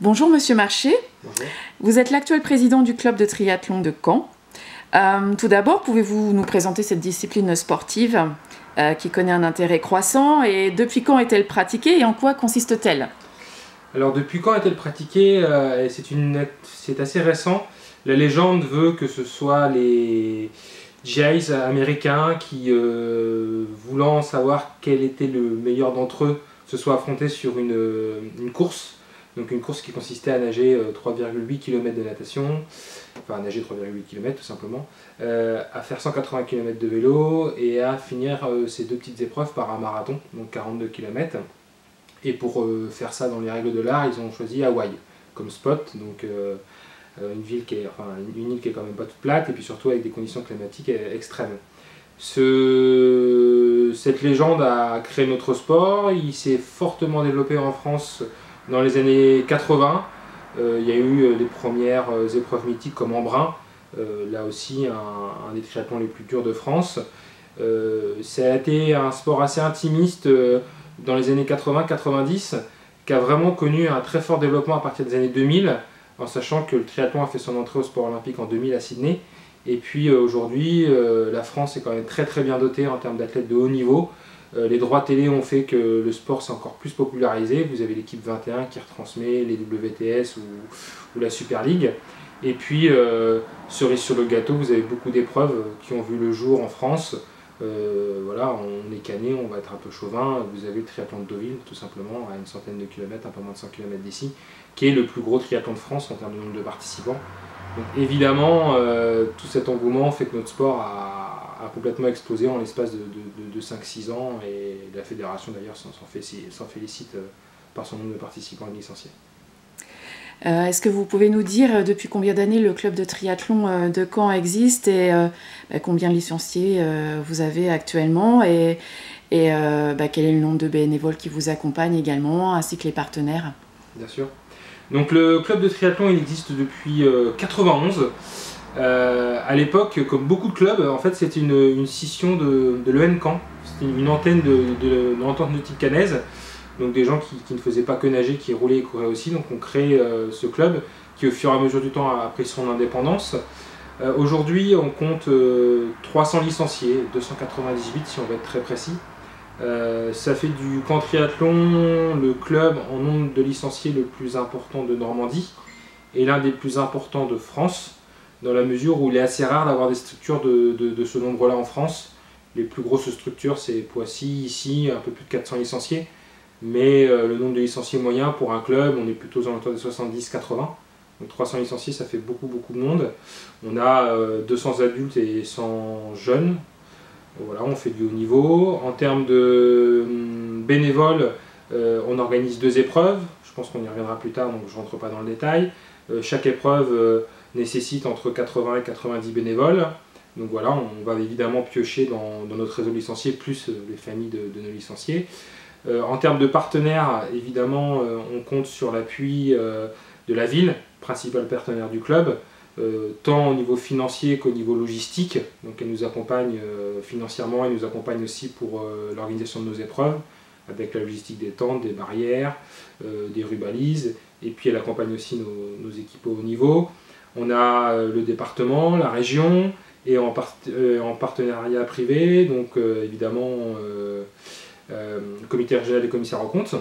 Bonjour Monsieur Marché, Bonjour. vous êtes l'actuel président du club de triathlon de Caen. Tout d'abord, pouvez-vous nous présenter cette discipline sportive qui connaît un intérêt croissant et depuis quand est-elle pratiquée et en quoi consiste-t-elle? Alors depuis quand est-elle pratiquée? C'est assez récent. La légende veut que ce soit les GIs américains qui, voulant savoir quel était le meilleur d'entre eux, se soient affrontés sur une course. Donc une course qui consistait à nager 3,8 km de natation, enfin à nager 3,8 km tout simplement, à faire 180 km de vélo et à finir ces deux petites épreuves par un marathon, donc 42 km. Et pour faire ça dans les règles de l'art, ils ont choisi Hawaï comme spot, donc une île qui est quand même pas toute plate et puis surtout avec des conditions climatiques extrêmes. Cette légende a créé notre sport, il s'est fortement développé en France dans les années 80. Il y a eu les premières épreuves mythiques comme Embrun, là aussi un des triathlons les plus durs de France. Ça a été un sport assez intimiste dans les années 80-90 qui a vraiment connu un très fort développement à partir des années 2000, en sachant que le triathlon a fait son entrée au sport olympique en 2000 à Sydney. Et puis aujourd'hui, la France est quand même très bien dotée en termes d'athlètes de haut niveau. Les droits télé ont fait que le sport s'est encore plus popularisé. Vous avez l'équipe 21 qui retransmet les WTS ou la Super League. Et puis, cerise sur le gâteau, vous avez beaucoup d'épreuves qui ont vu le jour en France. Voilà, on est cané, on va être un peu chauvin. Vous avez le triathlon de Deauville, tout simplement, à une centaine de kilomètres, un peu moins de 100 km d'ici, qui est le plus gros triathlon de France en termes de nombre de participants. Donc évidemment, tout cet engouement fait que notre sport a complètement explosé en l'espace de 5-6 ans et la fédération d'ailleurs s'en félicite par son nombre de participants et de licenciés. Est-ce que vous pouvez nous dire depuis combien d'années le club de triathlon de Caen existe et combien de licenciés vous avez actuellement et quel est le nombre de bénévoles qui vous accompagnent également, ainsi que les partenaires? Bien sûr. Donc le club de triathlon il existe depuis 91. À l'époque, comme beaucoup de clubs, en fait c'était une scission de l'EN Caen. C'était une antenne de l'entente nautique caennaise. Donc des gens qui ne faisaient pas que nager, qui roulaient et couraient aussi. Donc on crée ce club qui au fur et à mesure du temps a pris son indépendance. Aujourd'hui on compte 300 licenciés, 298 si on veut être très précis. Ça fait du camp triathlon le club en nombre de licenciés le plus important de Normandie et l'un des plus importants de France, dans la mesure où il est assez rare d'avoir des structures de ce nombre-là en France. Les plus grosses structures c'est Poissy, ici, un peu plus de 400 licenciés. Mais le nombre de licenciés moyen pour un club, on est plutôt aux alentours de 70-80. Donc 300 licenciés, ça fait beaucoup de monde. On a 200 adultes et 100 jeunes. Voilà, on fait du haut niveau. En termes de bénévoles, on organise 2 épreuves. Je pense qu'on y reviendra plus tard, donc je ne rentre pas dans le détail. Chaque épreuve nécessite entre 80 et 90 bénévoles. Donc voilà, on va évidemment piocher dans notre réseau de licenciés, plus les familles de nos licenciés. En termes de partenaires, évidemment, on compte sur l'appui de la ville, principal partenaire du club, tant au niveau financier qu'au niveau logistique. Donc elle nous accompagne financièrement, elle nous accompagne aussi pour l'organisation de nos épreuves, avec la logistique des tentes, des barrières, des rubalises, et puis elle accompagne aussi nos équipes au haut niveau. On a le département, la région, et en partenariat privé, donc évidemment le comité régional des commissaires aux comptes.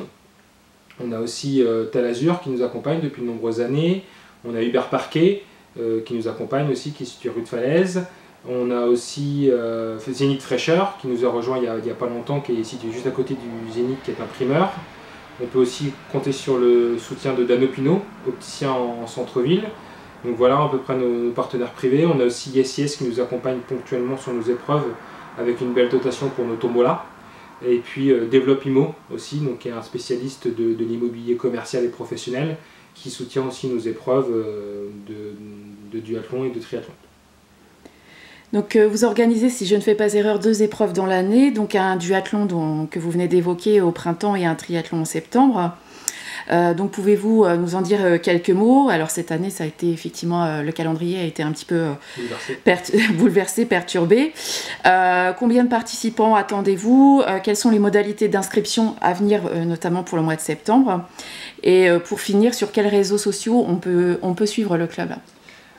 On a aussi Talazur qui nous accompagne depuis de nombreuses années. On a Hubert Parquet qui nous accompagne aussi, qui est situé rue de Falaise. On a aussi Zénith Fraîcheur qui nous a rejoint il y a pas longtemps, qui est situé juste à côté du Zénith, qui est un primeur. On peut aussi compter sur le soutien de Dano Pinot, opticien en centre-ville. Donc voilà à peu près nos partenaires privés. On a aussi Yes qui nous accompagne ponctuellement sur nos épreuves avec une belle dotation pour nos tombolas. Et puis Développe Imo aussi, donc, qui est un spécialiste de l'immobilier commercial et professionnel, qui soutient aussi nos épreuves de duathlon et de triathlon. Donc vous organisez, si je ne fais pas erreur, 2 épreuves dans l'année, donc un duathlon que vous venez d'évoquer au printemps et un triathlon en septembre. Donc pouvez-vous nous en dire quelques mots? Alors cette année, ça a été effectivement, le calendrier a été un petit peu bouleversé, perturbé. Combien de participants attendez-vous? Quelles sont les modalités d'inscription à venir, notamment pour le mois de septembre? Et pour finir, sur quels réseaux sociaux on peut suivre le club?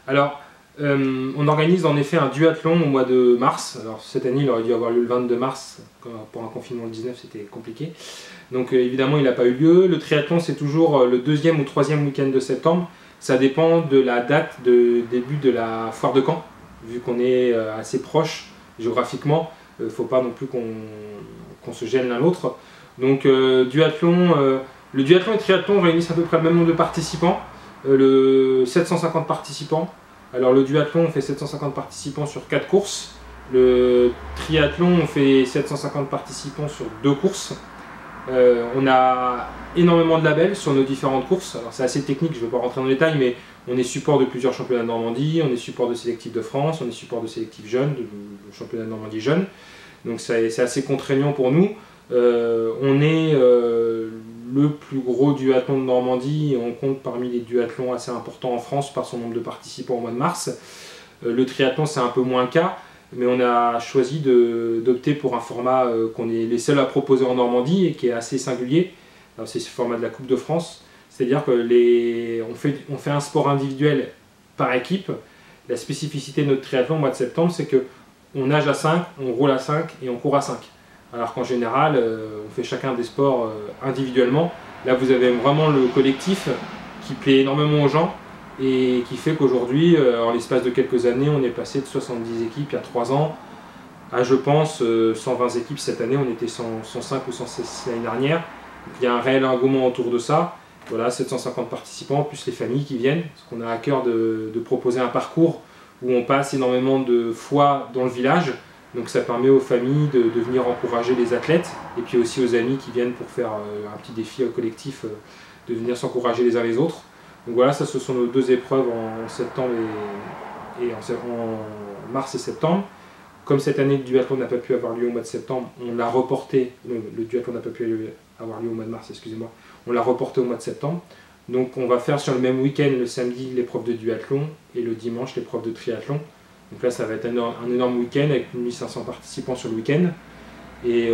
Alors, on organise en effet un duathlon au mois de mars. Alors cette année, il aurait dû avoir lieu le 22 mars. Pour un confinement le 19, c'était compliqué. Donc évidemment, il n'a pas eu lieu. Le triathlon, c'est toujours le 2e ou 3e week-end de septembre. Ça dépend de la date de début de la foire de Caen. Vu qu'on est assez proche géographiquement, il ne faut pas non plus qu'on se gêne l'un l'autre. Donc duathlon, le duathlon et le triathlon réunissent à peu près le même nombre de participants. 750 participants. Alors le duathlon, on fait 750 participants sur 4 courses. Le triathlon, on fait 750 participants sur 2 courses. On a énormément de labels sur nos différentes courses. Alors c'est assez technique, je ne vais pas rentrer dans les détails, mais on est support de plusieurs championnats de Normandie, on est support de sélectif de France, on est support de sélectif jeune, de championnat de Normandie jeune. Donc c'est assez contraignant pour nous. On est le plus gros duathlon de Normandie et on compte parmi les duathlons assez importants en France par son nombre de participants au mois de mars. Le triathlon, c'est un peu moins le cas, mais on a choisi d'opter pour un format qu'on est les seuls à proposer en Normandie et qui est assez singulier. C'est ce format de la Coupe de France, c'est-à-dire que on fait un sport individuel par équipe. La spécificité de notre triathlon au mois de septembre, c'est qu'on nage à 5, on roule à 5 et on court à 5. Alors qu'en général, on fait chacun des sports individuellement. Là, vous avez vraiment le collectif qui plaît énormément aux gens et qui fait qu'aujourd'hui, en l'espace de quelques années, on est passé de 70 équipes il y a 3 ans à, je pense, 120 équipes cette année. On était 105 ou 106 l'année dernière. Donc, il y a un réel engouement autour de ça. Voilà, 750 participants, plus les familles qui viennent. Parce qu'on a à cœur de proposer un parcours où on passe énormément de fois dans le village. Donc ça permet aux familles de venir encourager les athlètes et puis aussi aux amis qui viennent pour faire un petit défi collectif, de venir s'encourager les uns les autres. Donc voilà, ça ce sont nos 2 épreuves en septembre et en mars et septembre. Comme cette année le duathlon n'a pas pu avoir lieu au mois de septembre, on l'a reporté, le duathlon n'a pas pu avoir lieu au mois de mars, excusez-moi, on l'a reporté au mois de septembre. Donc on va faire sur le même week-end, le samedi, l'épreuve de duathlon et le dimanche l'épreuve de triathlon. Donc là, ça va être un énorme week-end avec 1500 participants sur le week-end. Et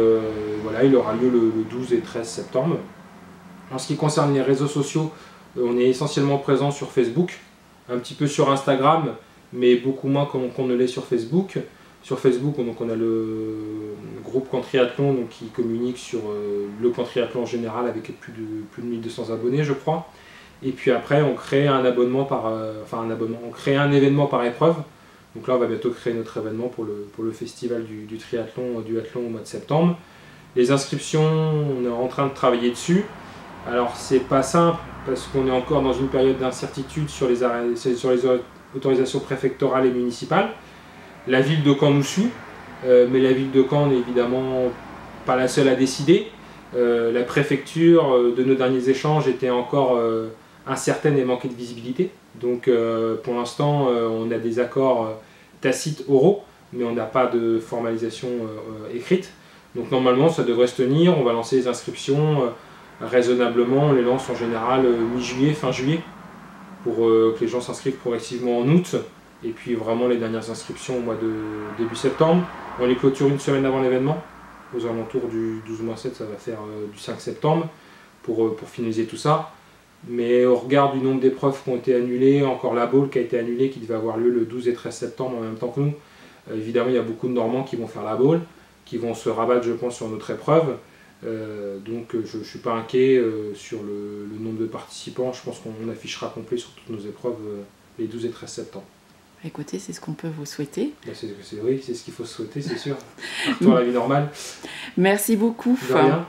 voilà, il aura lieu le 12 et 13 septembre. En ce qui concerne les réseaux sociaux, on est essentiellement présent sur Facebook, un petit peu sur Instagram, mais beaucoup moins qu'on ne l'est sur Facebook. Sur Facebook, donc on a le groupe Camp Triathlon donc, qui communique sur le Camp Triathlon en général avec plus de 1200 abonnés, je crois. Et puis après, on crée un abonnement on crée un événement par épreuve. Donc là, on va bientôt créer notre événement pour le festival du triathlon au mois de septembre. Les inscriptions, on est en train de travailler dessus. Alors, c'est pas simple parce qu'on est encore dans une période d'incertitude sur les autorisations préfectorales et municipales. La ville de Caen nous suit, mais la ville de Caen n'est évidemment pas la seule à décider. La préfecture de nos derniers échanges était encore incertaine et manquait de visibilité. Donc pour l'instant, on a des accords tacites oraux, mais on n'a pas de formalisation écrite. Donc normalement, ça devrait se tenir. On va lancer les inscriptions raisonnablement. On les lance en général mi-juillet, fin juillet, pour que les gens s'inscrivent progressivement en août. Et puis vraiment les dernières inscriptions au mois de début septembre. On les clôture une semaine avant l'événement. Aux alentours du 12-7, ça va faire du 5 septembre pour finaliser tout ça. Mais au regard du nombre d'épreuves qui ont été annulées, encore la bowl qui a été annulée, qui devait avoir lieu le 12 et 13 septembre en même temps que nous, évidemment il y a beaucoup de Normands qui vont faire la bowl, qui vont se rabattre je pense sur notre épreuve. Donc je ne suis pas inquiet sur le nombre de participants. Je pense qu'on affichera complet sur toutes nos épreuves les 12 et 13 septembre. Écoutez, c'est ce qu'on peut vous souhaiter. Oui, c'est ce qu'il faut se souhaiter, c'est sûr. Retour à la vie normale. Merci beaucoup. De rien.